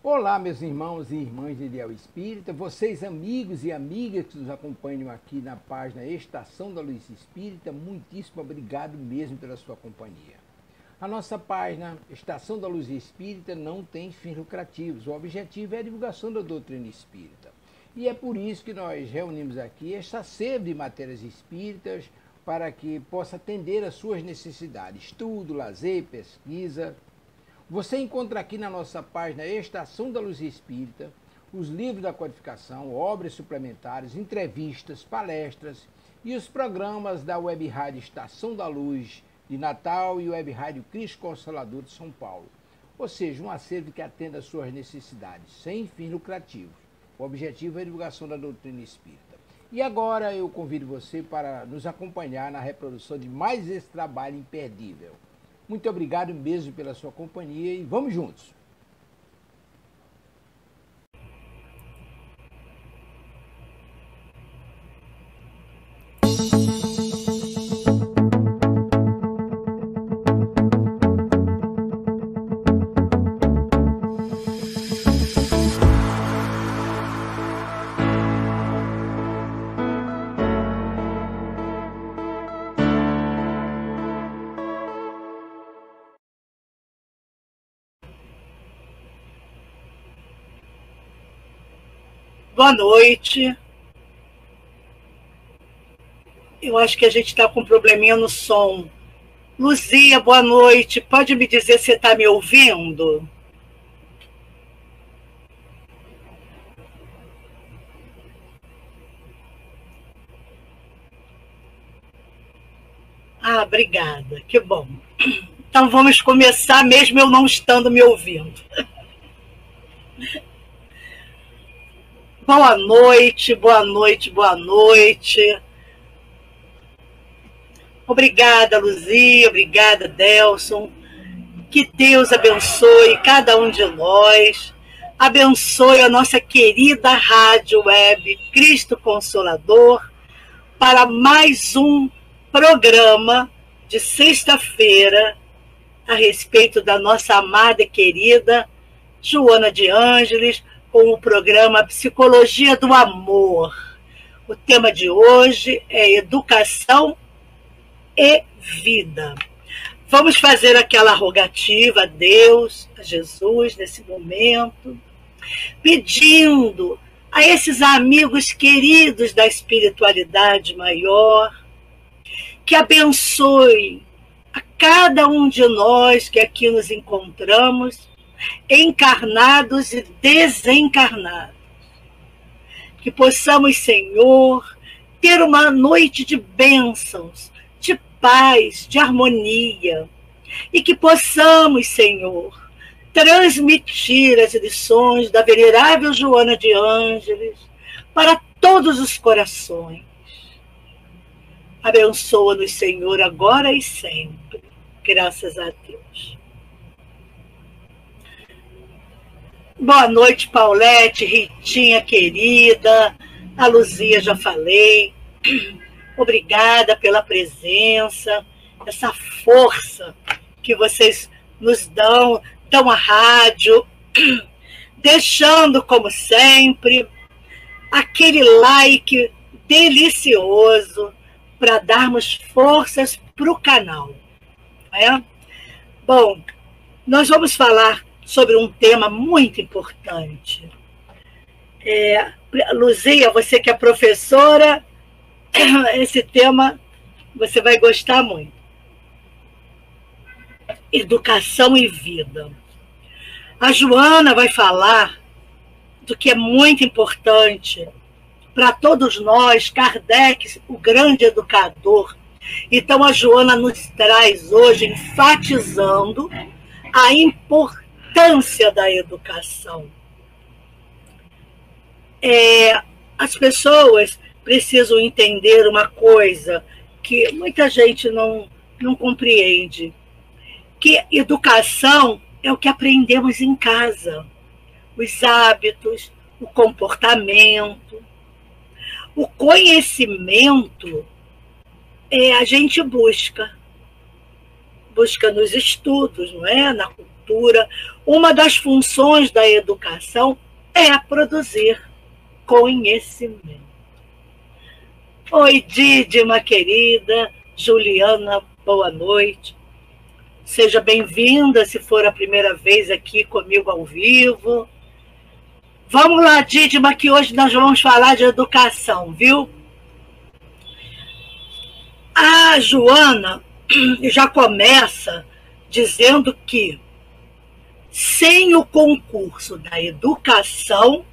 Olá, meus irmãos e irmãs de Ideal Espírita, vocês amigos e amigas que nos acompanham aqui na página Estação da Luz Espírita, muitíssimo obrigado mesmo pela sua companhia. A nossa página Estação da Luz Espírita não tem fins lucrativos, o objetivo é a divulgação da doutrina espírita. E é por isso que nós reunimos aqui esta sede de matérias espíritas para que possa atender às suas necessidades, estudo, lazer, pesquisa. Você encontra aqui na nossa página Estação da Luz Espírita os livros da codificação, obras suplementares, entrevistas, palestras e os programas da Web Rádio Estação da Luz de Natal e Web Rádio Cristo Consolador de São Paulo. Ou seja, um acervo que atenda às suas necessidades, sem fins lucrativos. O objetivo é a divulgação da doutrina espírita. E agora eu convido você para nos acompanhar na reprodução de mais esse trabalho imperdível. Muito obrigado mesmo pela sua companhia e vamos juntos! Boa noite. Eu acho que a gente está com um probleminha no som. Luzia, boa noite. Pode me dizer se você está me ouvindo? Ah, obrigada. Que bom. Então vamos começar mesmo eu não estando me ouvindo. Boa noite, boa noite, boa noite. Obrigada, Luzia, obrigada, Delson. Que Deus abençoe cada um de nós. Abençoe a nossa querida rádio web Cristo Consolador para mais um programa de sexta-feira a respeito da nossa amada e querida Joana de Ângeles, com o programa Psicologia do Amor. O tema de hoje é educação e vida. Vamos fazer aquela rogativa a Deus, a Jesus, nesse momento, pedindo a esses amigos queridos da espiritualidade maior, que abençoe a cada um de nós que aqui nos encontramos, encarnados e desencarnados. Que possamos, Senhor, ter uma noite de bênçãos, de paz, de harmonia. E que possamos, Senhor, transmitir as lições da venerável Joana de Ângeles para todos os corações. Abençoa-nos, Senhor, agora e sempre. Graças a Deus. Boa noite, Paulette, Ritinha querida, a Luzia já falei. Obrigada pela presença, essa força que vocês nos dão à rádio, deixando, como sempre, aquele like delicioso para darmos forças para o canal. É? Bom, nós vamos falar sobre um tema muito importante. Luzia, você que é professora, esse tema você vai gostar muito. Educação e vida. A Joana vai falar do que é muito importante para todos nós, Kardec, o grande educador. Então a Joana nos traz hoje, enfatizando a importância da educação. As pessoas precisam entender uma coisa que muita gente não compreende, que educação é o que aprendemos em casa, os hábitos, o comportamento. O conhecimento a gente busca nos estudos, não é? cultura, uma das funções da educação é produzir conhecimento. Oi, Dídima, querida, Juliana, boa noite. Seja bem-vinda, se for a primeira vez aqui comigo ao vivo. Vamos lá, Dídima, que hoje nós vamos falar de educação, viu? A Joana já começa dizendo que, sem o concurso da educação,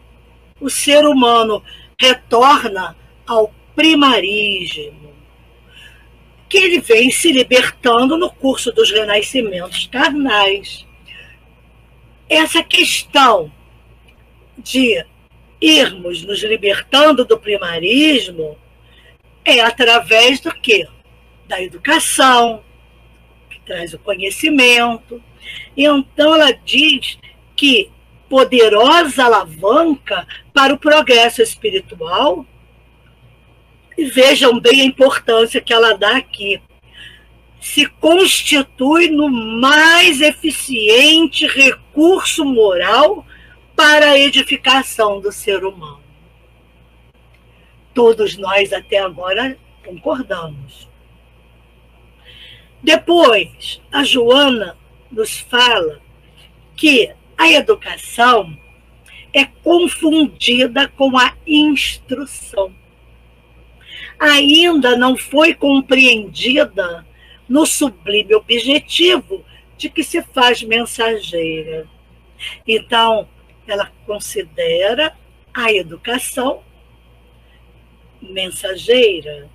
o ser humano retorna ao primarismo, que ele vem se libertando no curso dos renascimentos carnais. Essa questão de irmos nos libertando do primarismo é através do quê? Da educação, que traz o conhecimento. Então ela diz que poderosa alavanca para o progresso espiritual. E vejam bem a importância que ela dá aqui. Se constitui no mais eficiente recurso moral para a edificação do ser humano. Todos nós até agora concordamos. Depois, a Joana nos fala que a educação é confundida com a instrução. Ainda não foi compreendida no sublime objetivo de que se faz mensageira. Então, ela considera a educação mensageira.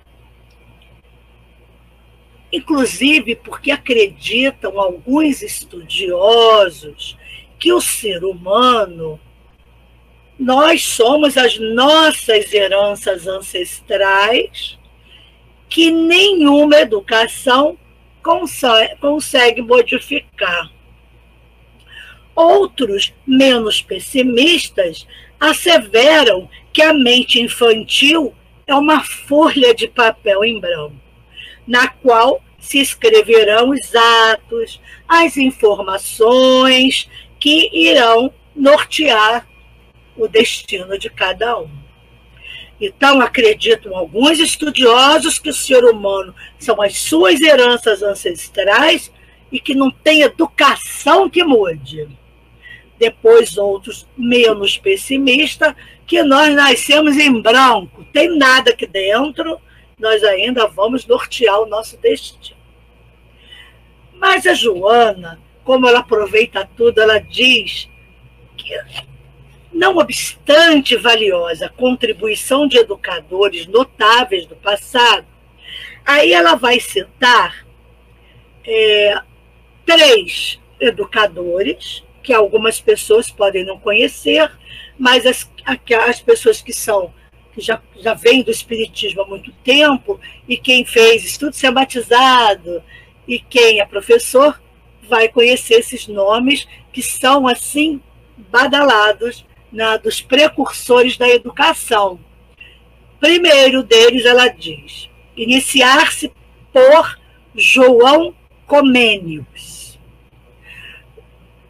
Inclusive porque acreditam alguns estudiosos que o ser humano, nós somos as nossas heranças ancestrais que nenhuma educação consegue modificar. Outros, menos pessimistas, asseveram que a mente infantil é uma folha de papel em branco, na qual se escreverão os atos, as informações que irão nortear o destino de cada um. Então, acreditam alguns estudiosos que o ser humano são as suas heranças ancestrais e que não tem educação que mude. Depois, outros menos pessimistas, que nós nascemos em branco, tem nada aqui dentro, nós ainda vamos nortear o nosso destino. Mas a Joana, como ela aproveita tudo, ela diz que, não obstante valiosa a contribuição de educadores notáveis do passado, aí ela vai citar 3 educadores, que algumas pessoas podem não conhecer, mas as pessoas que já vêm do espiritismo há muito tempo, e quem fez estudo sabatizado, e quem é professor, vai conhecer esses nomes que são, assim, badalados dos precursores da educação. Primeiro deles, ela diz, iniciar-se por João Comênius,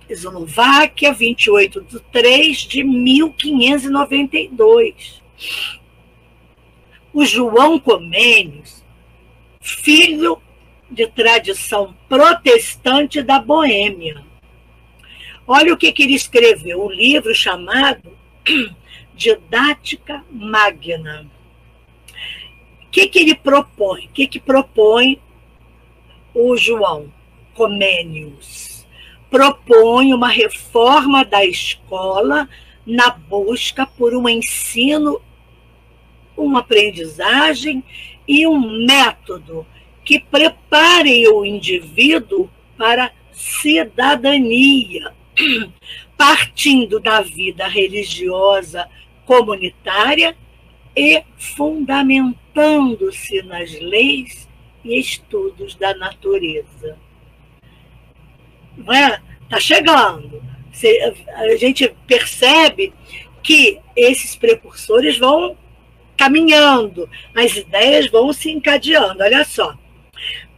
Eslováquia, 28/3/1592. O João Comênius, filho de tradição protestante da Boêmia. Olha o que ele escreveu, um livro chamado Didática Magna. O que ele propõe? O que propõe o João Comênius? Propõe uma reforma da escola na busca por um ensino, uma aprendizagem e um método que preparem o indivíduo para a cidadania, partindo da vida religiosa comunitária e fundamentando-se nas leis e estudos da natureza. Não é? Está chegando. A gente percebe que esses precursores vão caminhando, as ideias vão se encadeando. Olha só.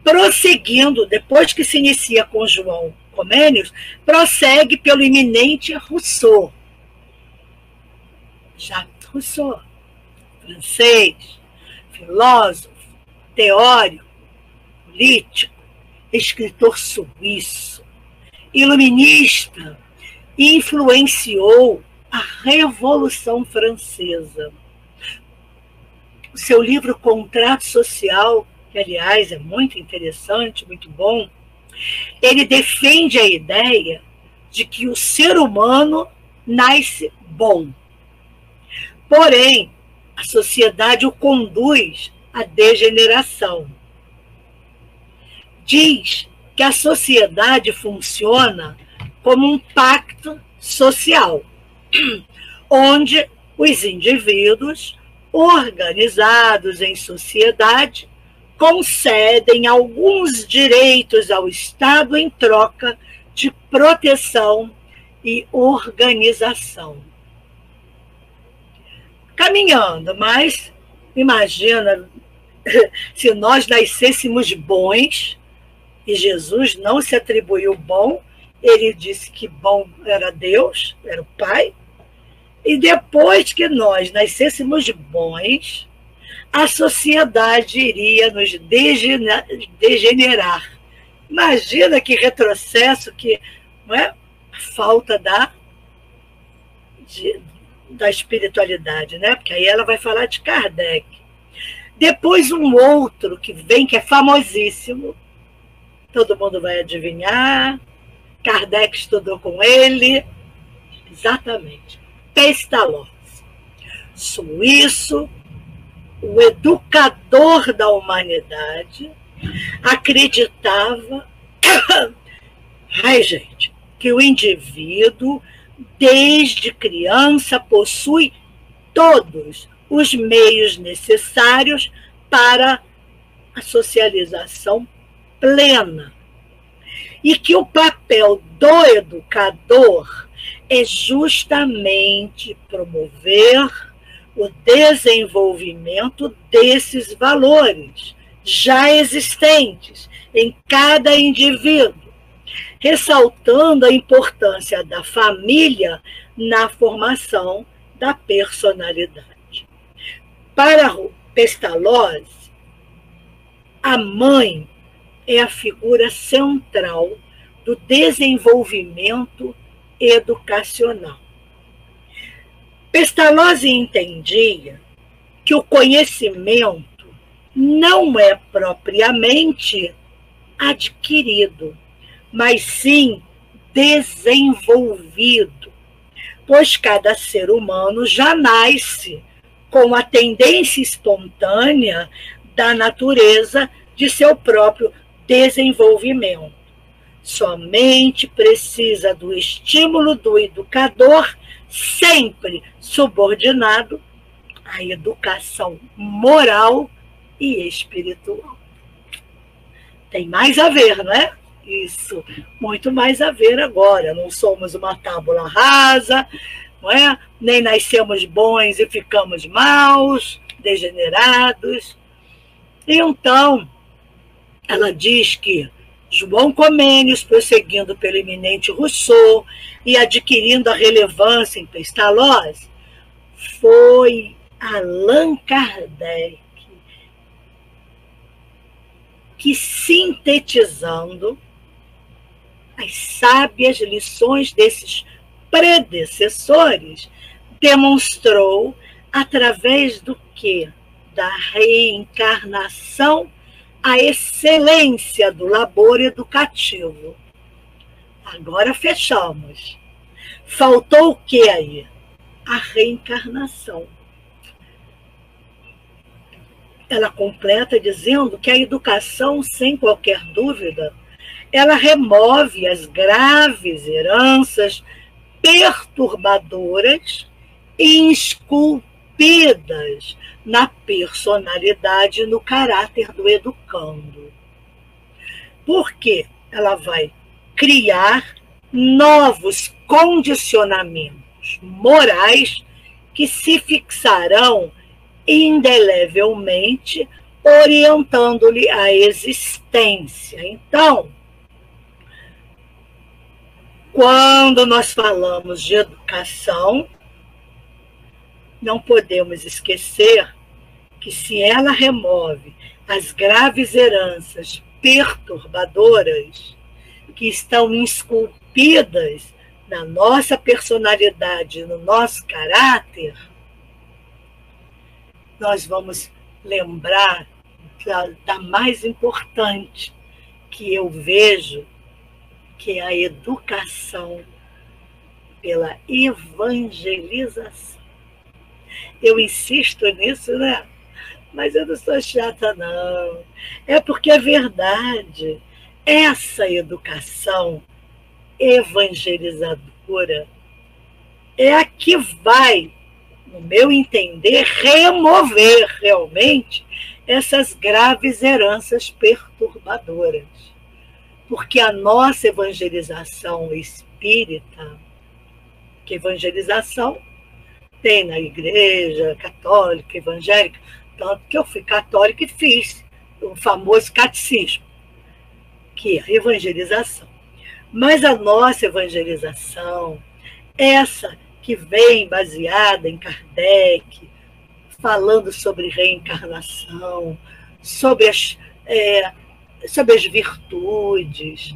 Prosseguindo, depois que se inicia com João Comênios, prossegue pelo eminente Rousseau. Jacques Rousseau, francês, filósofo, teórico, político, escritor suíço, iluminista, e influenciou a Revolução Francesa. O seu livro Contrato Social, que, aliás, é muito interessante, muito bom, ele defende a ideia de que o ser humano nasce bom. Porém, a sociedade o conduz à degeneração. Diz que a sociedade funciona como um pacto social, onde os indivíduos organizados em sociedade concedem alguns direitos ao Estado em troca de proteção e organização. Caminhando, mas imagina se nós nascêssemos bons, e Jesus não se atribuiu bom, ele disse que bom era Deus, era o Pai, e depois que nós nascêssemos bons, a sociedade iria nos degenerar. Imagina que retrocesso, que não é? A falta da espiritualidade, né? Porque aí ela vai falar de Kardec. Depois um outro que vem, que é famosíssimo, todo mundo vai adivinhar, Kardec estudou com ele, exatamente, Pestalozzi, suíço, o educador da humanidade, acreditava que o indivíduo, desde criança, possui todos os meios necessários para a socialização plena. E que o papel do educador é justamente promover o desenvolvimento desses valores já existentes em cada indivíduo, ressaltando a importância da família na formação da personalidade. Para Pestalozzi, a mãe é a figura central do desenvolvimento educacional. Pestalozzi entendia que o conhecimento não é propriamente adquirido, mas sim desenvolvido, pois cada ser humano já nasce com a tendência espontânea da natureza de seu próprio desenvolvimento. Somente precisa do estímulo do educador, sempre subordinado à educação moral e espiritual. Tem mais a ver, não é? Isso, muito mais a ver agora. Não somos uma tábula rasa, não é? Nem nascemos bons e ficamos maus, degenerados. Então, ela diz que João Comênios, prosseguindo pelo eminente Rousseau e adquirindo a relevância em Pestalozzi, foi Allan Kardec que, sintetizando as sábias lições desses predecessores, demonstrou, através do quê? Da reencarnação, a excelência do labor educativo. Agora fechamos. Faltou o que aí? A reencarnação. Ela completa dizendo que a educação, sem qualquer dúvida, ela remove as graves heranças perturbadoras e esculpidas na personalidade e no caráter do educando. Porque ela vai criar novos condicionamentos morais que se fixarão indelevelmente, orientando-lhe a existência. Então, Quando nós falamos de educação, não podemos esquecer que se ela remove as graves heranças perturbadoras que estão esculpidas na nossa personalidade, no nosso caráter, nós vamos lembrar da mais importante que eu vejo, que é a educação pela evangelização. Eu insisto nisso, né? Mas eu não sou chata, não. É porque é verdade. Essa educação evangelizadora é a que vai, no meu entender, remover realmente essas graves heranças perturbadoras. Porque a nossa evangelização espírita, que evangelização tem na igreja católica, evangélica, tanto que eu fui católica e fiz o famoso catecismo, que é a evangelização. Mas a nossa evangelização, essa que vem baseada em Kardec, falando sobre reencarnação, sobre as virtudes,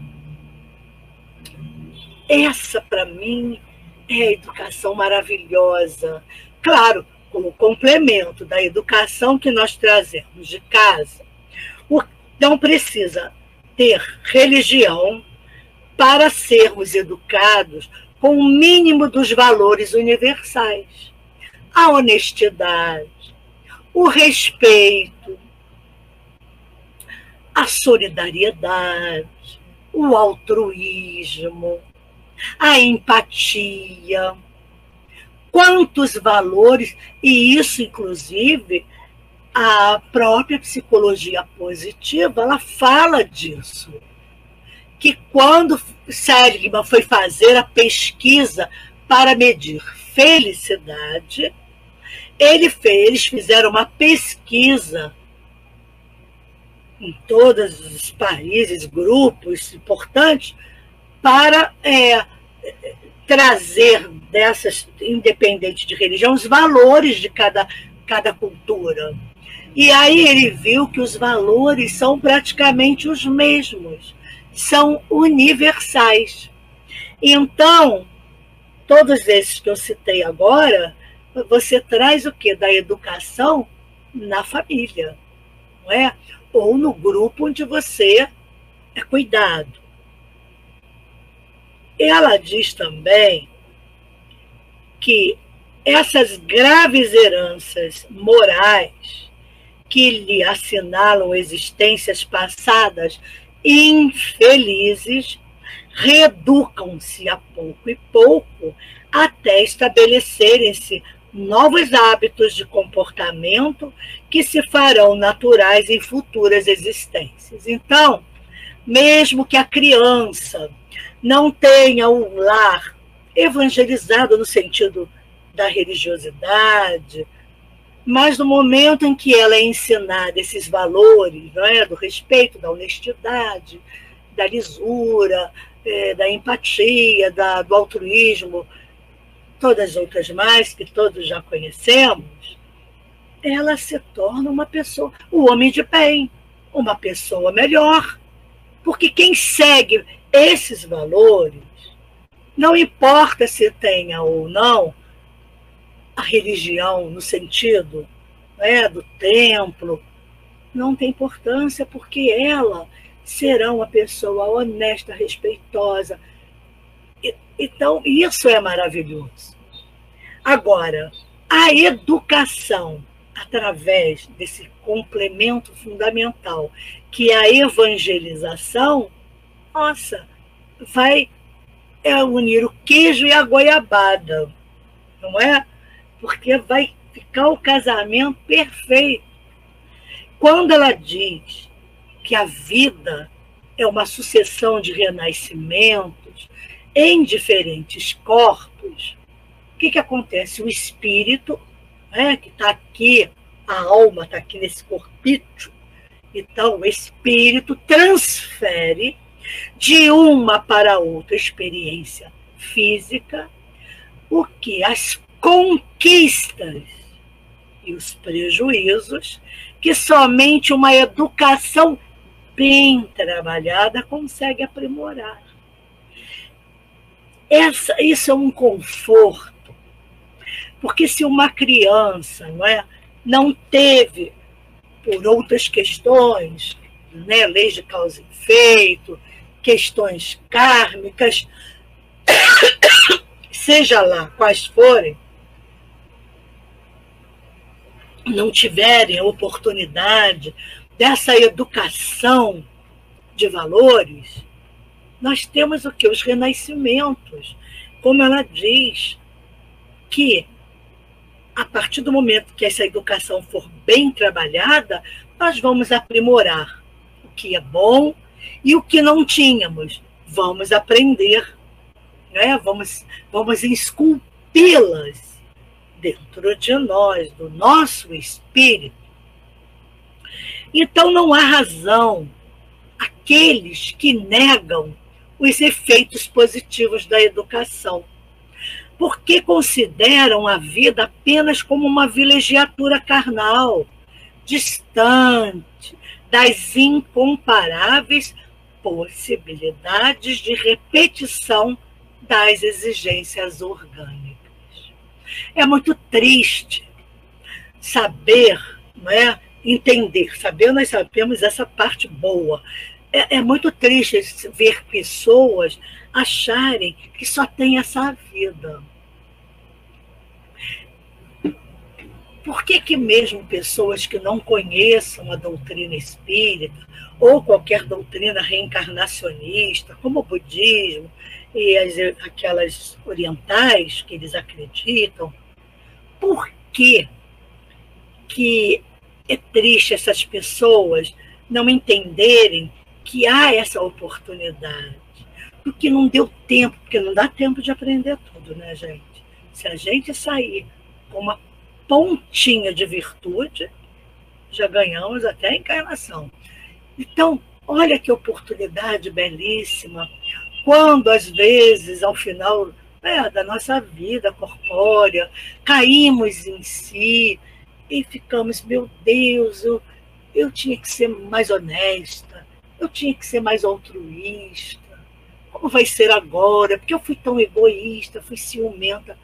essa, para mim, é a educação maravilhosa. Claro, como complemento da educação que nós trazemos de casa. Não precisa ter religião para sermos educados com o mínimo dos valores universais. A honestidade, o respeito, a solidariedade, o altruísmo, a empatia. Quantos valores, e isso, inclusive, a própria psicologia positiva, ela fala disso. Que quando Seligman foi fazer a pesquisa para medir felicidade, eles fizeram uma pesquisa em todos os países, grupos importantes, para trazer dessas, independente de religião, os valores de cada cultura. E aí ele viu que os valores são praticamente os mesmos, são universais. Então, todos esses que eu citei agora, você traz o quê? Da educação na família, não é? Ou no grupo onde você é cuidado. Ela diz também que essas graves heranças morais que lhe assinalam existências passadas infelizes reeducam-se a pouco e pouco até estabelecerem-se novos hábitos de comportamento que se farão naturais em futuras existências. Então, mesmo que a criança não tenha um lar evangelizado no sentido da religiosidade, mas no momento em que ela é ensinada esses valores, não é? Do respeito, da honestidade, da lisura, da empatia, do altruísmo, todas as outras mais que todos já conhecemos, ela se torna uma pessoa, um homem de bem, uma pessoa melhor. Porque quem segue esses valores, não importa se tenha ou não a religião no sentido, né, do templo, não tem importância, porque ela será uma pessoa honesta, respeitosa. Então, isso é maravilhoso. Agora, a educação, através desse complemento fundamental, que é a evangelização, nossa, vai unir o queijo e a goiabada, não é? Porque vai ficar o casamento perfeito. Quando ela diz que a vida é uma sucessão de renascimentos em diferentes corpos, o que acontece? O espírito, né, que está aqui, a alma está aqui nesse corpício, então o espírito transfere de uma para outra experiência física, o que as conquistas e os prejuízos que somente uma educação bem trabalhada consegue aprimorar. Isso é um conforto, porque se uma criança não teve, por outras questões, leis de causa e efeito, questões kármicas, seja lá quais forem, não tiverem a oportunidade dessa educação de valores, nós temos o quê? Os renascimentos. Como ela diz, que a partir do momento que essa educação for bem trabalhada, nós vamos aprimorar o que é bom e o que não tínhamos. Vamos aprender, vamos esculpi-las dentro de nós, do nosso espírito. Então não há razão aqueles que negam os efeitos positivos da educação, porque consideram a vida apenas como uma vilegiatura carnal, distante das incomparáveis possibilidades de repetição das exigências orgânicas. É muito triste saber, entender, nós sabemos essa parte boa. É muito triste ver pessoas acharem que só tem essa vida. Por que mesmo pessoas que não conheçam a doutrina espírita ou qualquer doutrina reencarnacionista, como o budismo e aquelas orientais que eles acreditam, por que é triste essas pessoas não entenderem que há essa oportunidade? Porque não deu tempo, porque não dá tempo de aprender tudo, né, gente? Se a gente sair com uma pontinha de virtude, já ganhamos até a encarnação. Então, olha que oportunidade belíssima, quando às vezes, ao final da nossa vida corpórea, caímos em si e ficamos, meu Deus, eu tinha que ser mais honesta, eu tinha que ser mais altruísta, como vai ser agora? Porque eu fui tão egoísta, fui ciumenta.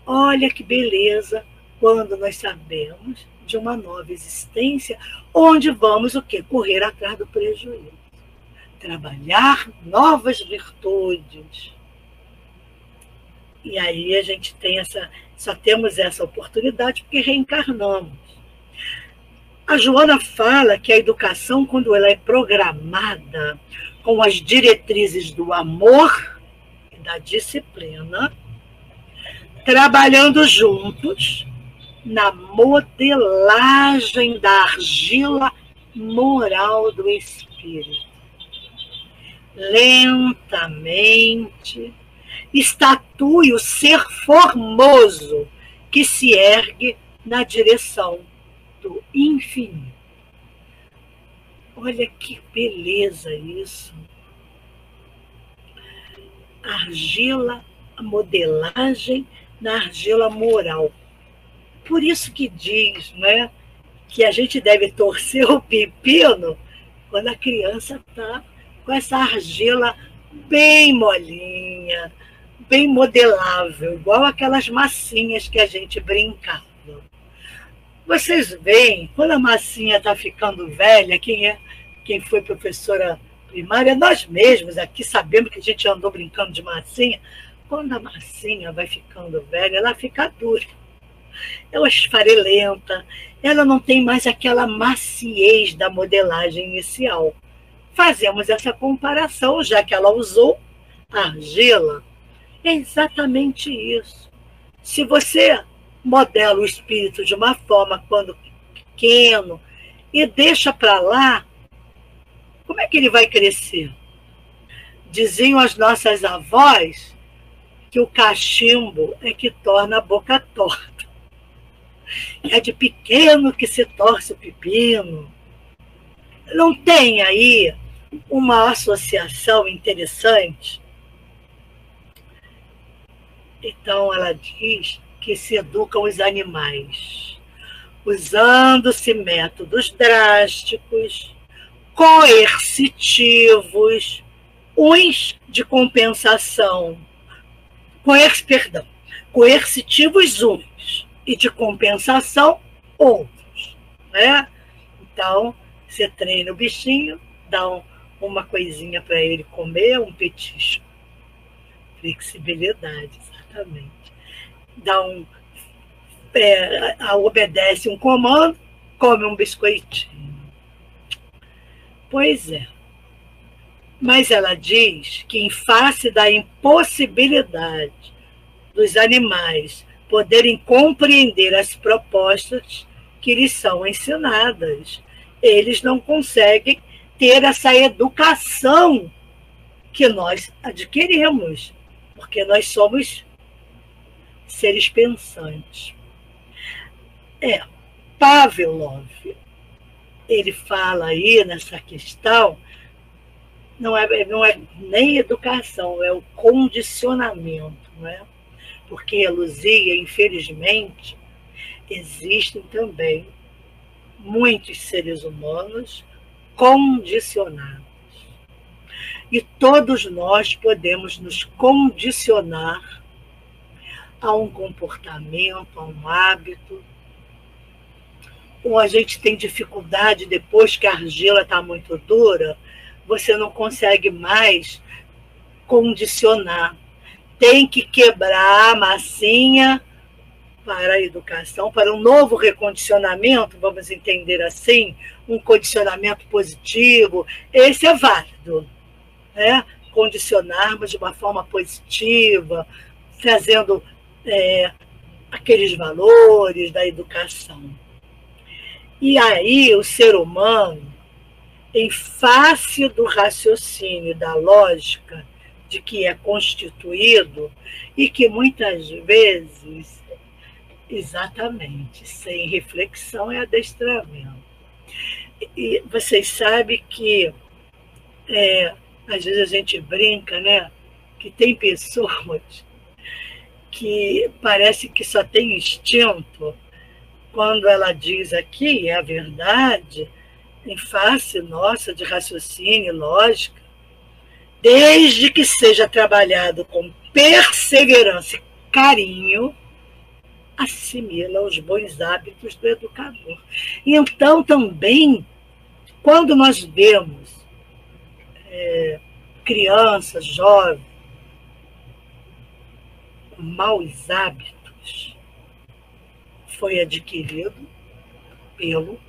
Olha que beleza quando nós sabemos de uma nova existência, onde vamos o quê? Correr atrás do prejuízo. Trabalhar novas virtudes. E aí a gente tem só temos essa oportunidade porque reencarnamos. A Joana fala que a educação, quando ela é programada com as diretrizes do amor e da disciplina, trabalhando juntos na modelagem da argila moral do espírito. Lentamente, estatue o ser formoso que se ergue na direção do infinito. Olha que beleza isso. Argila, a modelagem na argila moral. Por isso que diz, que a gente deve torcer o pepino quando a criança está com essa argila bem molinha, bem modelável, igual aquelas massinhas que a gente brincava. Vocês veem, quando a massinha está ficando velha, quem foi professora primária, nós mesmos aqui sabemos que a gente andou brincando de massinha. Quando a massinha vai ficando velha, ela fica dura, ela esfarelenta, ela não tem mais aquela maciez da modelagem inicial. Fazemos essa comparação, já que ela usou a argila. É exatamente isso. Se você modela o espírito de uma forma quando pequeno e deixa para lá, como é que ele vai crescer? Diziam as nossas avós que o cachimbo é que torna a boca torta. É de pequeno que se torce o pepino. Não tem aí uma associação interessante? Então ela diz que se educam os animais, usando-se métodos drásticos, coercitivos, uns de compensação, perdão, coercitivos uns e de compensação outros, né? Então, você treina o bichinho, dá uma coisinha para ele comer, um petisco. Flexibilidade, exatamente. Dá obedece um comando, come um biscoitinho. Pois é. Mas ela diz que, em face da impossibilidade dos animais poderem compreender as propostas que lhes são ensinadas, eles não conseguem ter essa educação que nós adquirimos, porque nós somos seres pensantes. Pavlov, ele fala aí nessa questão, não é nem educação, é o condicionamento, não é? Porque, Luzia, infelizmente, existem também muitos seres humanos condicionados. E todos nós podemos nos condicionar a um comportamento, a um hábito, ou a gente tem dificuldade depois que a argila está muito dura, você não consegue mais condicionar. Tem que quebrar a massinha para a educação, para um novo recondicionamento, vamos entender assim, um condicionamento positivo. Esse é válido, né? Condicionarmos de uma forma positiva, trazendo aqueles valores da educação. E aí o ser humano, em face do raciocínio, da lógica de que é constituído e que muitas vezes, exatamente, sem reflexão é adestramento. E vocês sabem que às vezes a gente brinca, né? Que tem pessoas que parece que só tem instinto. Quando ela diz aqui, é a verdade, em face nossa de raciocínio e lógica, desde que seja trabalhado com perseverança e carinho, assimila os bons hábitos do educador. E então também, quando nós vemos crianças, jovens, com maus hábitos, foi adquirido pelo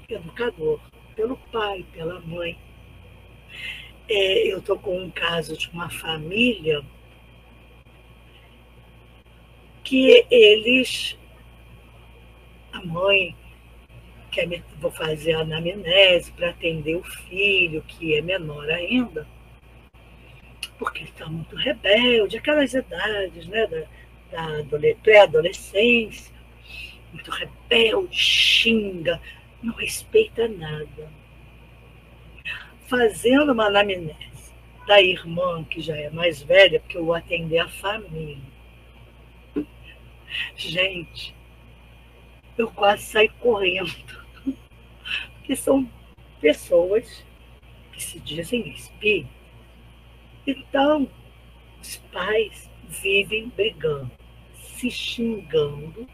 educador, pelo pai, pela mãe. Eu estou com um caso de uma família que a mãe, vou fazer a anamnese para atender o filho, que é menor ainda, porque ele está muito rebelde, aquelas idades, né, da pré-adolescência, muito rebelde, xinga, não respeita nada. Fazendo uma anamnese da irmã, que já é mais velha, porque eu vou atender a família. Gente, eu quase saí correndo, porque são pessoas que se dizem espíritas. Então, os pais vivem brigando, se xingando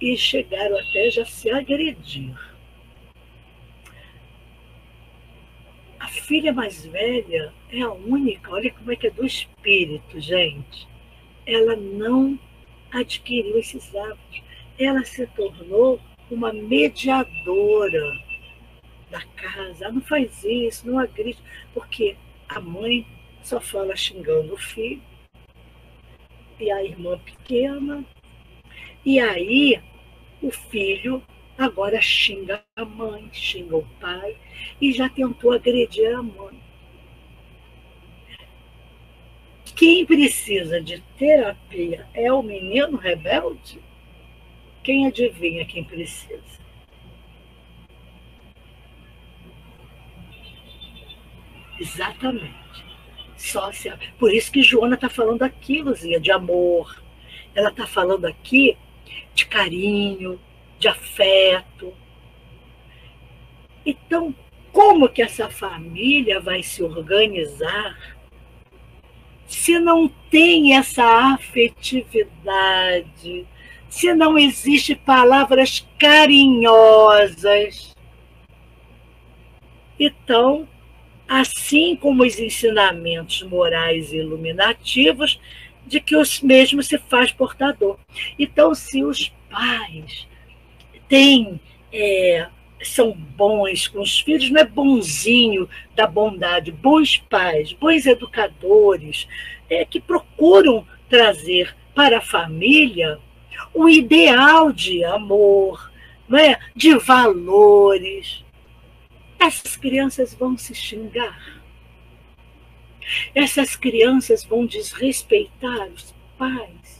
e chegaram até já a se agredir. A filha mais velha é a única, olha como é que é do espírito, gente. Ela não adquiriu esses hábitos. Ela se tornou uma mediadora da casa. Ela não faz isso, não agride, porque a mãe só fala xingando o filho e a irmã pequena. E aí o filho agora xinga a mãe, xinga o pai e já tentou agredir a mãe. Quem precisa de terapia é o menino rebelde? Quem adivinha quem precisa? Exatamente. Por isso que Joana está falando aqui, Luzia, de amor. Ela está falando aqui de carinho, de afeto. Então, como que essa família vai se organizar se não tem essa afetividade, se não existe palavras carinhosas? Então, assim como os ensinamentos morais e iluminativos, de que os mesmos se faz portador. Então, se os pais são bons com os filhos, não é bonzinho da bondade, bons pais, bons educadores, que procuram trazer para a família um ideal de amor, não é? De valores. Essas crianças vão se xingar. Essas crianças vão desrespeitar os pais.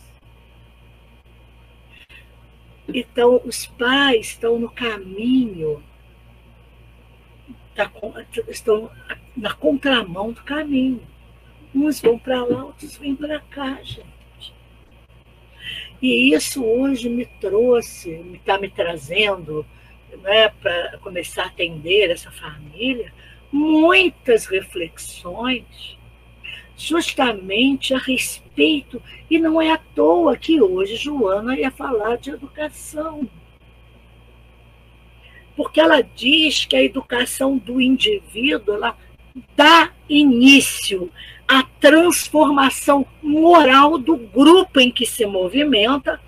Então, os pais estão no caminho, estão na contramão do caminho. Uns vão para lá, outros vêm para cá, gente. E isso hoje está me trazendo, né, para começar a atender essa família, muitas reflexões, justamente a respeito, e não é à toa que hoje Joana ia falar de educação. Porque ela diz que a educação do indivíduo, ela dá início à transformação moral do grupo em que se movimenta,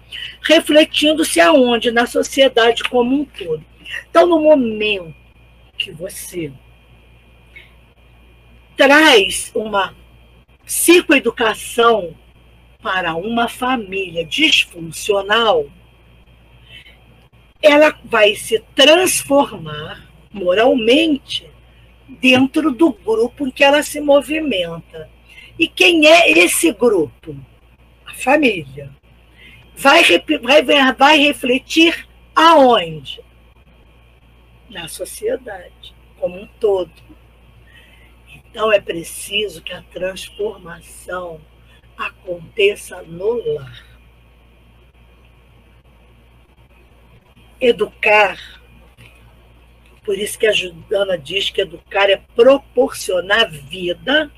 refletindo-se aonde? Na sociedade como um todo. Então, no momento que você traz uma psicoeducação para uma família disfuncional, ela vai se transformar moralmente dentro do grupo em que ela se movimenta. E quem é esse grupo? A família. Vai refletir aonde? Na sociedade como um todo. Então, é preciso que a transformação aconteça no lar. Educar, por isso que a Joana diz que educar é proporcionar vida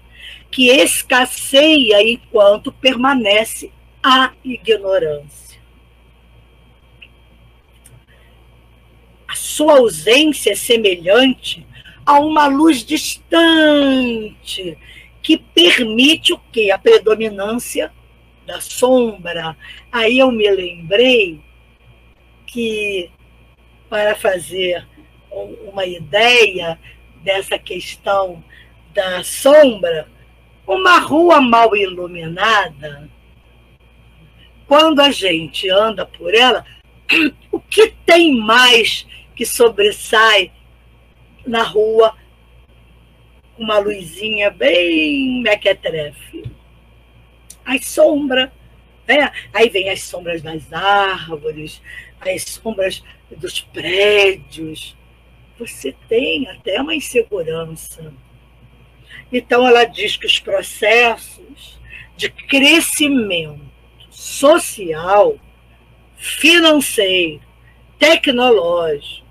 que escasseia enquanto permanece a ignorância. A sua ausência é semelhante a uma luz distante que permite o quê? A predominância da sombra. Aí eu me lembrei que, para fazer uma ideia dessa questão da sombra, uma rua mal iluminada, quando a gente anda por ela, o que tem mais que sobressai na rua, uma luzinha bem mequetrefe? As sombras, né? Aí vem as sombras das árvores, as sombras dos prédios. Você tem até uma insegurança. Então, ela diz que os processos de crescimento social, financeiro, tecnológico,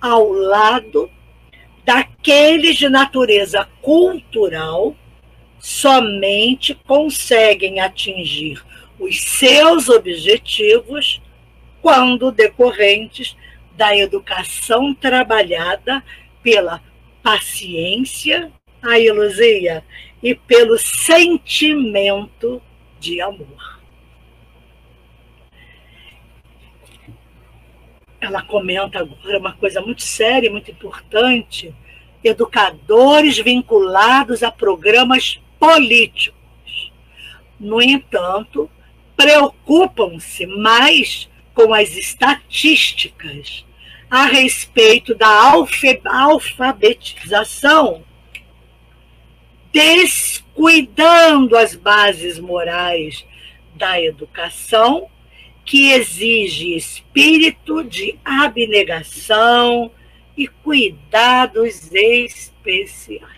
ao lado daqueles de natureza cultural, somente conseguem atingir os seus objetivos quando decorrentes da educação trabalhada pela paciência, aí, Luzia, e pelo sentimento de amor. Ela comenta agora uma coisa muito séria e muito importante: educadores vinculados a programas políticos. No entanto, preocupam-se mais com as estatísticas a respeito da alfabetização, descuidando as bases morais da educação, que exige espírito de abnegação e cuidados especiais.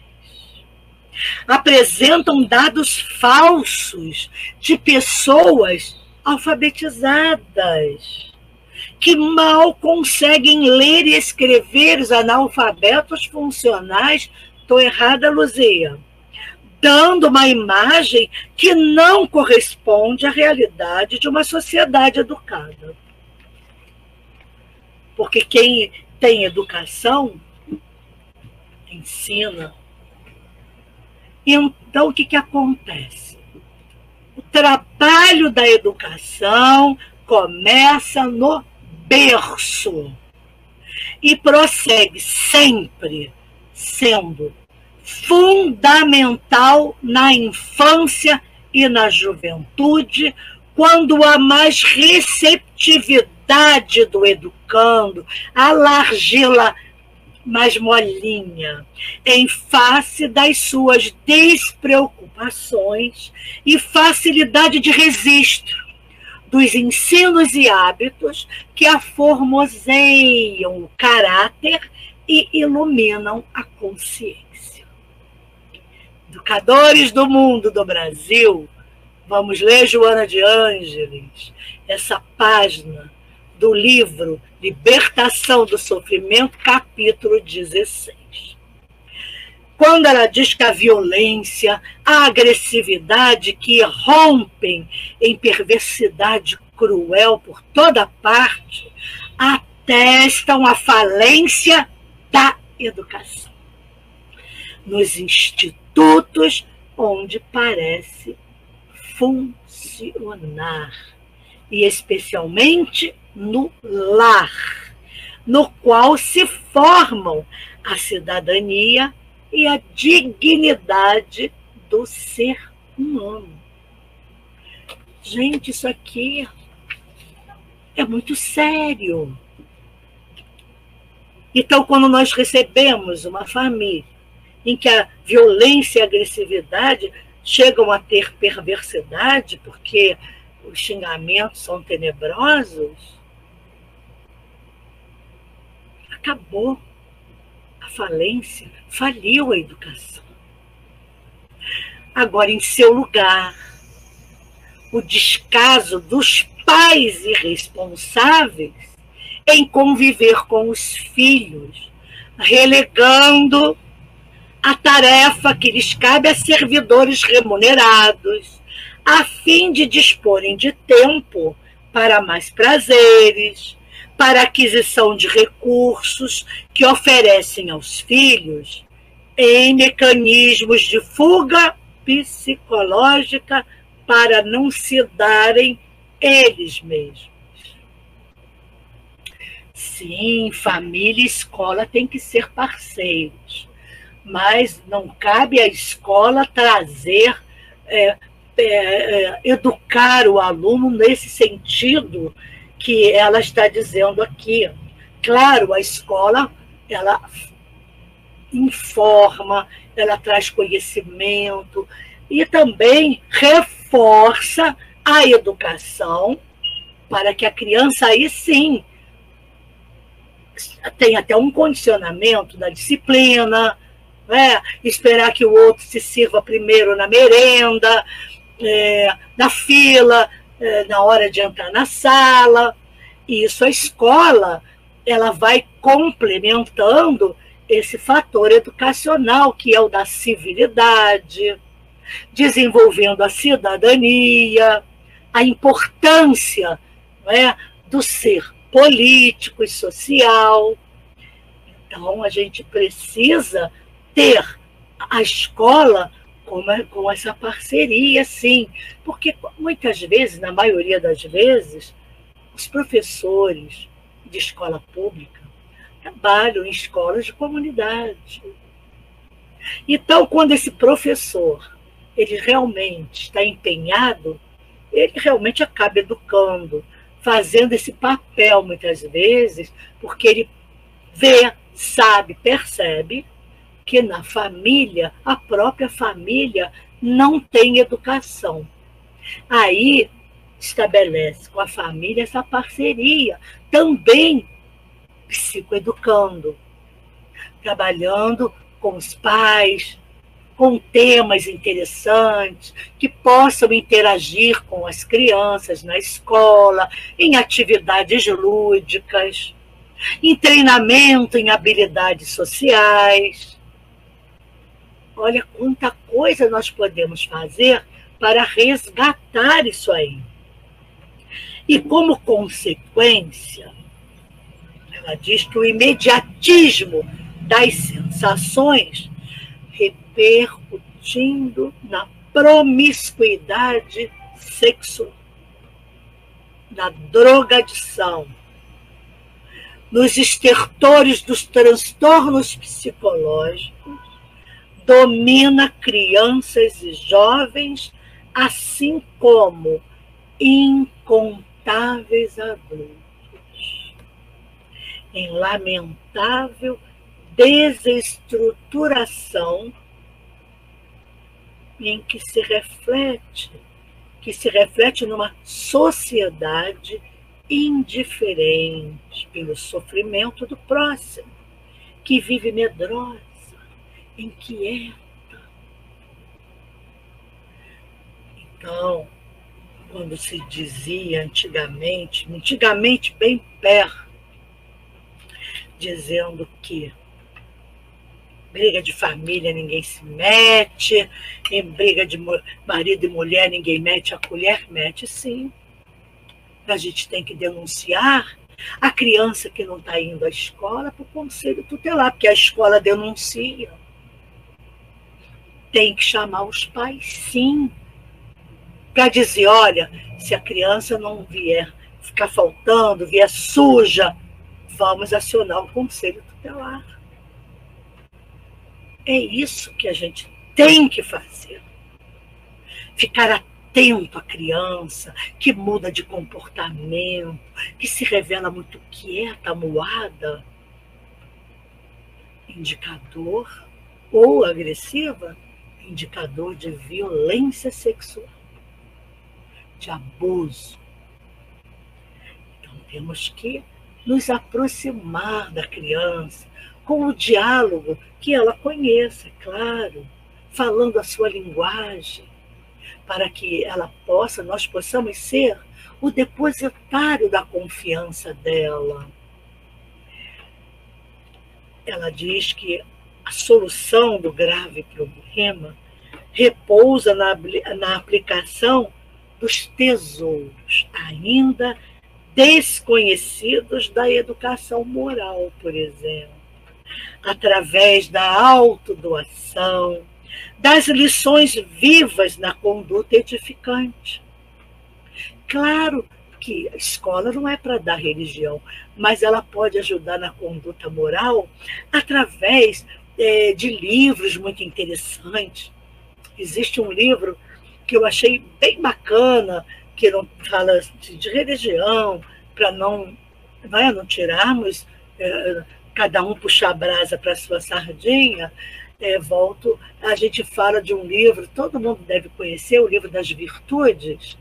Apresentam dados falsos de pessoas alfabetizadas, que mal conseguem ler e escrever, os analfabetos funcionais. Estou errada, Luzia? Dando uma imagem que não corresponde à realidade de uma sociedade educada. Porque quem tem educação ensina. Então, o que acontece? O trabalho da educação começa no berço e prossegue sempre sendo fundamental na infância e na juventude, quando há mais receptividade do educando, a argila mais molinha, em face das suas despreocupações e facilidade de registro dos ensinos e hábitos que aformoseiam o caráter e iluminam a consciência. Educadores do mundo do Brasil, vamos ler Joana de Ângeles, essa página do livro Libertação do Sofrimento, capítulo 16. Quando ela diz que a violência, a agressividade que rompem em perversidade cruel por toda parte, atestam a falência da educação. Nos institutos onde parece funcionar, e especialmente no lar, no qual se formam a cidadania e a dignidade do ser humano. Gente, isso aqui é muito sério. Então, quando nós recebemos uma família em que a violência e a agressividade chegam a ter perversidade, porque os xingamentos são tenebrosos, acabou a falência, faliu a educação. Agora, em seu lugar, o descaso dos pais irresponsáveis em conviver com os filhos, relegando a tarefa que lhes cabe a servidores remunerados, a fim de disporem de tempo para mais prazeres, para aquisição de recursos que oferecem aos filhos em mecanismos de fuga psicológica para não se darem eles mesmos. Sim, família e escola têm que ser parceiros, mas não cabe à escola trazer, educar o aluno nesse sentido que ela está dizendo aqui. Claro, a escola, ela informa, ela traz conhecimento e também reforça a educação para que a criança aí sim tenha até um condicionamento da disciplina, esperar que o outro se sirva primeiro na merenda, na fila, na hora de entrar na sala. E isso a escola ela vai complementando esse fator educacional, que é o da civilidade, desenvolvendo a cidadania, a importância do ser político e social. Então, a gente precisa ter a escola com essa parceria, sim, porque muitas vezes, na maioria das vezes, os professores de escola pública trabalham em escolas de comunidade. Então, quando esse professor ele realmente está empenhado, ele realmente acaba educando, fazendo esse papel muitas vezes, porque ele vê, sabe, percebe que na família, a própria família não tem educação. Aí estabelece com a família essa parceria, também psicoeducando, trabalhando com os pais, com temas interessantes, que possam interagir com as crianças na escola, em atividades lúdicas, em treinamento em habilidades sociais. Olha quanta coisa nós podemos fazer para resgatar isso aí. E como consequência, ela diz que o imediatismo das sensações repercutindo na promiscuidade sexual, na drogadição, nos estertores dos transtornos psicológicos, domina crianças e jovens, assim como incontáveis adultos, em lamentável desestruturação em que se reflete numa sociedade indiferente pelo sofrimento do próximo, que vive medrosa, inquieta. Então, quando se dizia antigamente bem perto, dizendo que briga de família ninguém se mete, em briga de marido e mulher ninguém mete a colher, mete sim. A gente tem que denunciar a criança que não está indo à escola para o conselho tutelar, porque a escola denuncia. Tem que chamar os pais, sim, para dizer, olha, se a criança não vier ficar faltando, vier suja, vamos acionar o conselho tutelar. É isso que a gente tem que fazer. Ficar atento à criança que muda de comportamento, que se revela muito quieta, amuada, indicador, ou agressiva, indicador de violência sexual, de abuso. Então temos que nos aproximar da criança com o diálogo que ela conheça, claro, falando a sua linguagem, para que nós possamos ser o depositário da confiança dela. Ela diz que a solução do grave problema repousa na aplicação dos tesouros ainda desconhecidos da educação moral, por exemplo, através da autodoação, das lições vivas na conduta edificante. Claro que a escola não é para dar religião, mas ela pode ajudar na conduta moral através de livros muito interessantes. Existe um livro que eu achei bem bacana, que não fala de religião, para não tirarmos, cada um puxar a brasa para a sua sardinha. A gente fala de um livro, todo mundo deve conhecer, o livro das virtudes.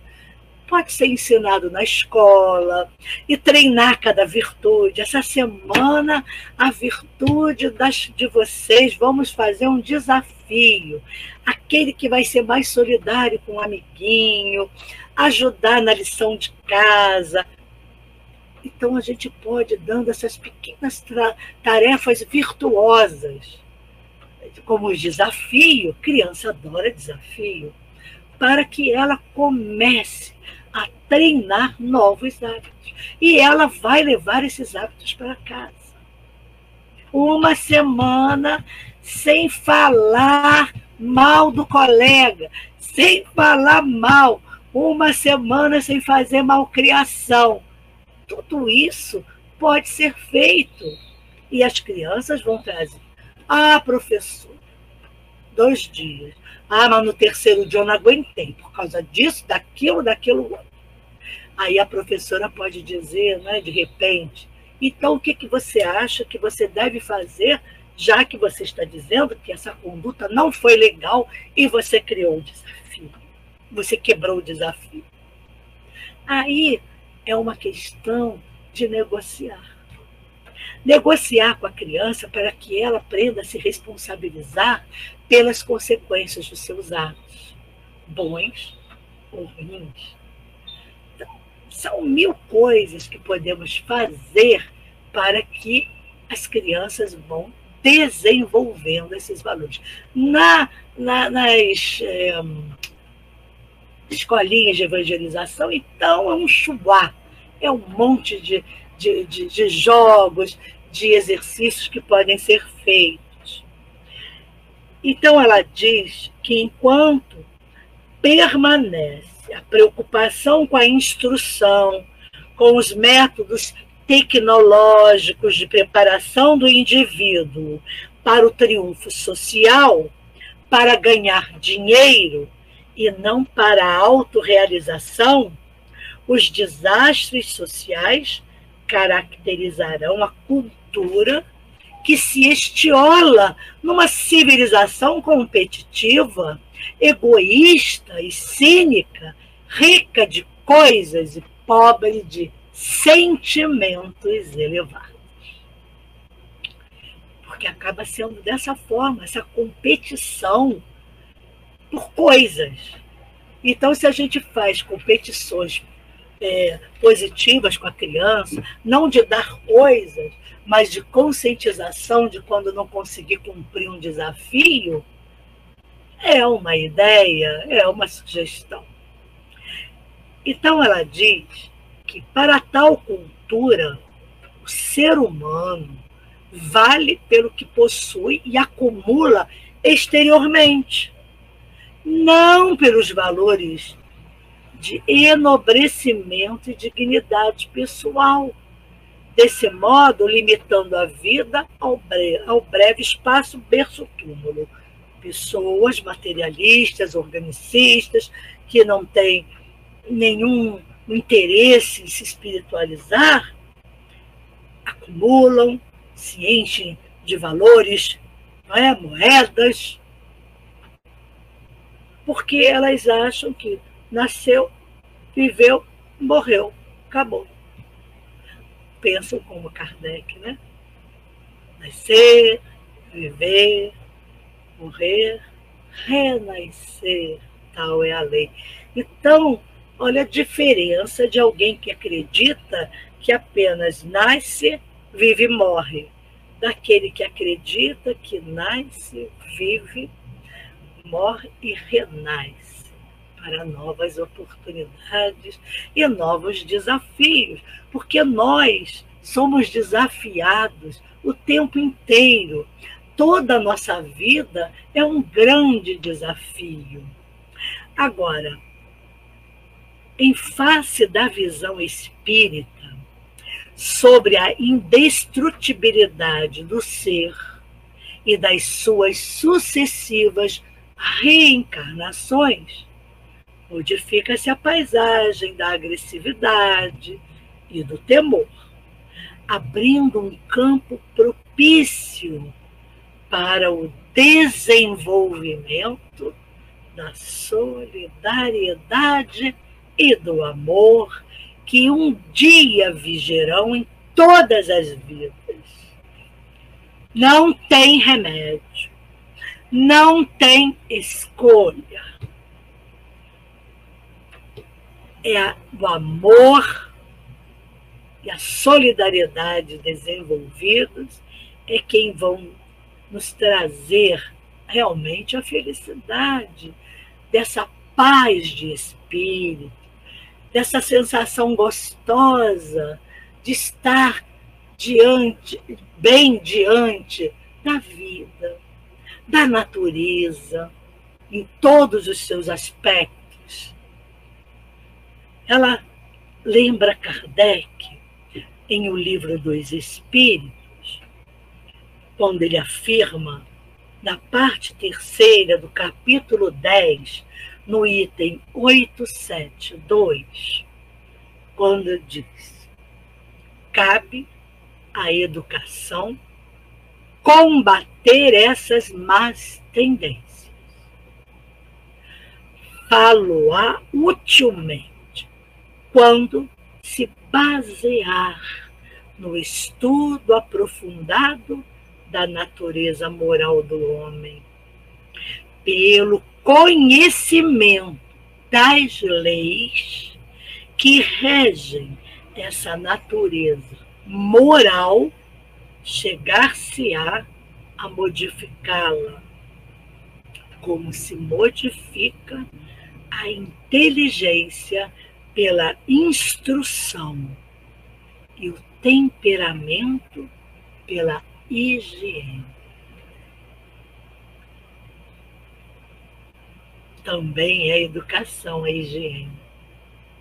Pode ser ensinado na escola e treinar cada virtude. Essa semana, a virtude de vocês, vamos fazer um desafio. Aquele que vai ser mais solidário com o amiguinho, ajudar na lição de casa. Então, a gente pode, dando essas pequenas tarefas virtuosas, como desafio, criança adora desafio, para que ela comece a treinar novos hábitos. E ela vai levar esses hábitos para casa. Uma semana sem falar mal do colega, sem falar mal, uma semana sem fazer malcriação. Tudo isso pode ser feito. E as crianças vão trazer. Professor, 2 dias. Mas no 3º dia eu não aguentei, por causa disso, daquilo outro. Aí a professora pode dizer, né, de repente, então o que você acha que você deve fazer, já que você está dizendo que essa conduta não foi legal e você criou o desafio, você quebrou o desafio. Aí é uma questão de negociar. Negociar com a criança para que ela aprenda a se responsabilizar pelas consequências dos seus atos, bons ou ruins. Então, são 1000 coisas que podemos fazer para que as crianças vão desenvolvendo esses valores. Nas escolinhas de evangelização, então, é um chuá, é um monte de jogos, de exercícios que podem ser feitos. Então, ela diz que enquanto permanece a preocupação com a instrução, com os métodos tecnológicos de preparação do indivíduo para o triunfo social, para ganhar dinheiro e não para a autorrealização, os desastres sociais caracterizarão a cultura que se estiola numa civilização competitiva, egoísta e cínica, rica de coisas e pobre de sentimentos elevados. Porque acaba sendo dessa forma, essa competição por coisas. Então, se a gente faz competições positivas com a criança, não de dar coisas, mas de conscientização de quando não conseguir cumprir um desafio, é uma ideia, é uma sugestão. Então, ela diz que para tal cultura, o ser humano vale pelo que possui e acumula exteriormente, não pelos valores de enobrecimento e dignidade pessoal, desse modo limitando a vida ao breve espaço berço-túmulo. Pessoas materialistas, organicistas, que não têm nenhum interesse em se espiritualizar, acumulam, se enchem de valores, não é? Moedas, porque elas acham que nasceu, viveu, morreu, acabou. Pensam como Kardec, né? Nascer, viver, morrer, renascer, tal é a lei. Então, olha a diferença de alguém que acredita que apenas nasce, vive e morre, daquele que acredita que nasce, vive, morre e renasce para novas oportunidades e novos desafios, porque nós somos desafiados o tempo inteiro. Toda a nossa vida é um grande desafio. Agora, em face da visão espírita sobre a indestrutibilidade do ser e das suas sucessivas reencarnações, modifica-se a paisagem da agressividade e do temor, abrindo um campo propício para o desenvolvimento da solidariedade e do amor que um dia vigerão em todas as vidas. Não tem remédio, não tem escolha. É o amor e a solidariedade desenvolvidos é quem vão nos trazer realmente a felicidade, dessa paz de espírito, dessa sensação gostosa de estar bem diante da vida, da natureza, em todos os seus aspectos. Ela lembra Kardec, em O Livro dos Espíritos, quando ele afirma, na parte 3ª do capítulo 10, no item 872, quando diz: cabe à educação combater essas más tendências. Falo-á utilmente quando se basear no estudo aprofundado da natureza moral do homem, pelo conhecimento das leis que regem essa natureza moral, chegar-se-á a modificá-la, como se modifica a inteligência pela instrução e o temperamento pela higiene. Também é educação, a higiene,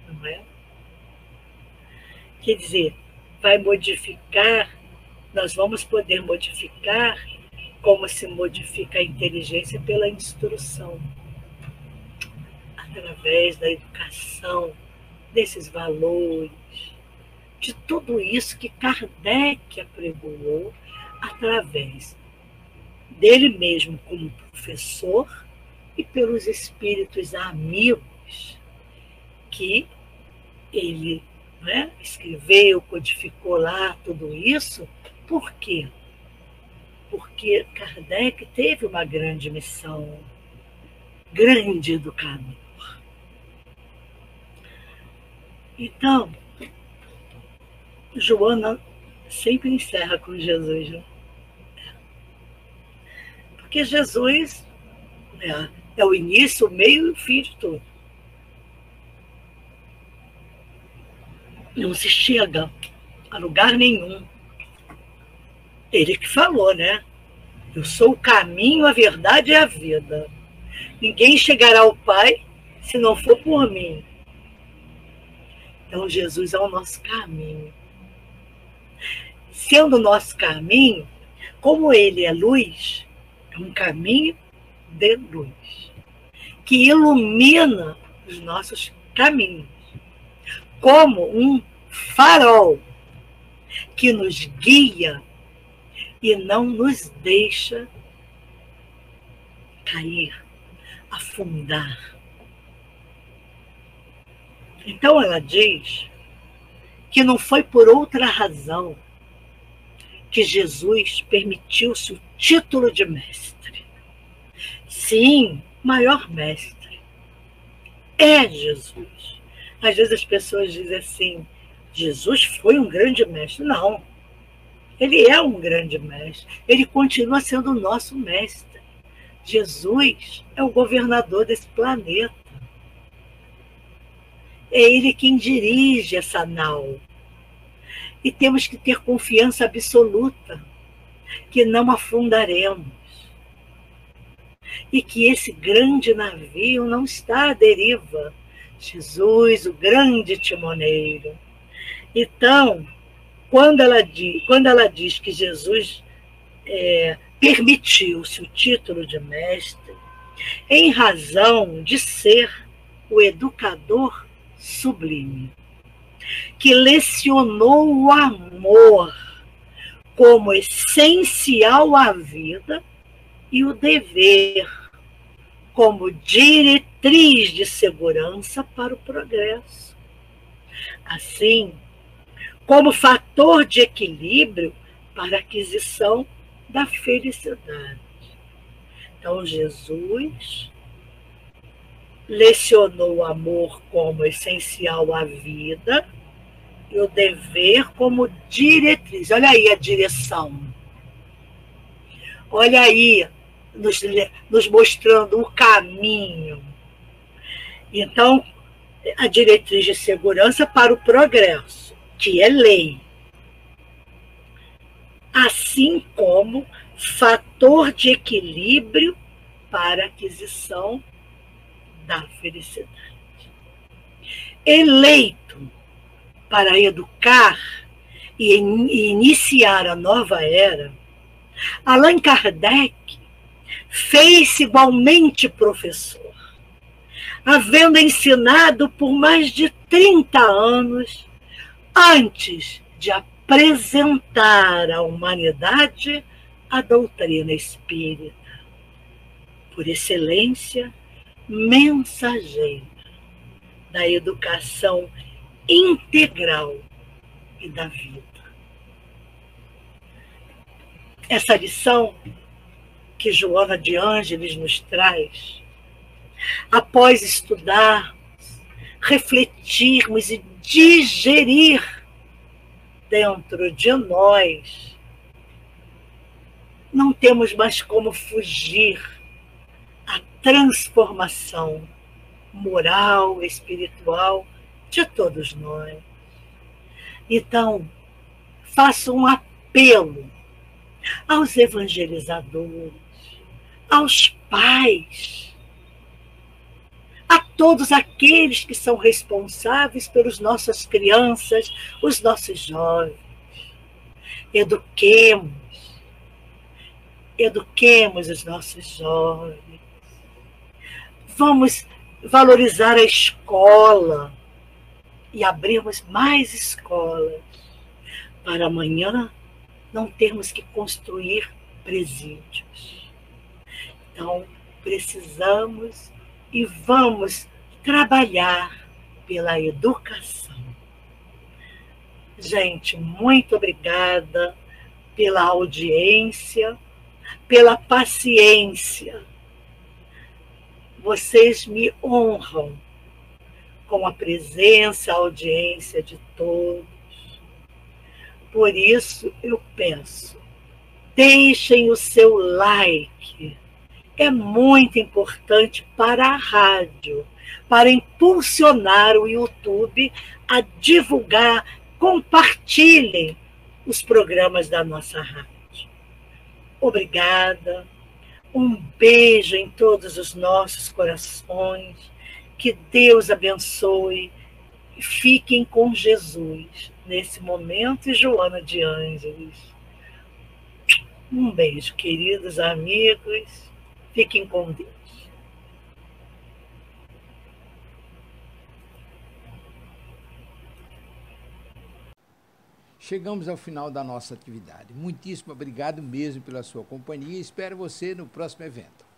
não é? Quer dizer, vai modificar, nós vamos poder modificar como se modifica a inteligência pela instrução, através da educação, desses valores, de tudo isso que Kardec apregoou através dele mesmo como professor e pelos espíritos amigos que ele, né, escreveu, codificou lá tudo isso. Por quê? Porque Kardec teve uma grande missão, grande educador. Então, Joana sempre encerra com Jesus, né? Porque Jesus é o início, o meio e o fim de tudo. Não se chega a lugar nenhum. Ele que falou, né? Eu sou o caminho, a verdade e a vida. Ninguém chegará ao Pai se não for por mim. Então, Jesus é o nosso caminho. Sendo o nosso caminho, como ele é luz, é um caminho de luz, que ilumina os nossos caminhos, como um farol que nos guia e não nos deixa cair, afundar. Então ela diz que não foi por outra razão que Jesus permitiu-se o título de mestre. Sim, maior mestre é Jesus. Às vezes as pessoas dizem assim, Jesus foi um grande mestre. Não, ele é um grande mestre. Ele continua sendo o nosso mestre. Jesus é o governador desse planeta. É ele quem dirige essa nau. E temos que ter confiança absoluta que não afundaremos. E que esse grande navio não está à deriva. Jesus, o grande timoneiro. Então, quando ela diz que Jesus permitiu-se o título de mestre, em razão de ser o educador sublime, que lecionou o amor como essencial à vida e o dever como diretriz de segurança para o progresso. Assim, como fator de equilíbrio para a aquisição da felicidade. Então, Jesus lecionou o amor como essencial à vida e o dever como diretriz. Olha aí a direção. Olha aí, nos mostrando o caminho. Então, a diretriz de segurança para o progresso, que é lei. Assim como fator de equilíbrio para a aquisição da felicidade. Eleito para educar e iniciar a nova era, Allan Kardec fez-se igualmente professor, havendo ensinado por mais de 30 anos antes de apresentar à humanidade a doutrina espírita, por excelência, mensageiro da educação integral e da vida. essa lição que Joana de Ângeles nos traz, após estudar, refletirmos e digerir dentro de nós, não temos mais como fugir à transformação moral, espiritual de todos nós. Então, faço um apelo aos evangelizadores, aos pais, a todos aqueles que são responsáveis pelas nossas crianças, os nossos jovens. Eduquemos os nossos jovens. Vamos valorizar a escola e abrirmos mais escolas para amanhã não termos que construir presídios. Então, precisamos e vamos trabalhar pela educação. Gente, muito obrigada pela audiência, pela paciência. Vocês me honram com a presença, a audiência de todos. Por isso eu peço, deixem o seu like. É muito importante para a rádio, para impulsionar o YouTube a divulgar, compartilhem os programas da nossa rádio. Obrigada. Um beijo em todos os nossos corações. Que Deus abençoe. Fiquem com Jesus nesse momento e Joana de Ângeles. Um beijo, queridos amigos. Fiquem com Deus. Chegamos ao final da nossa atividade. Muitíssimo obrigado mesmo pela sua companhia. Espero você no próximo evento.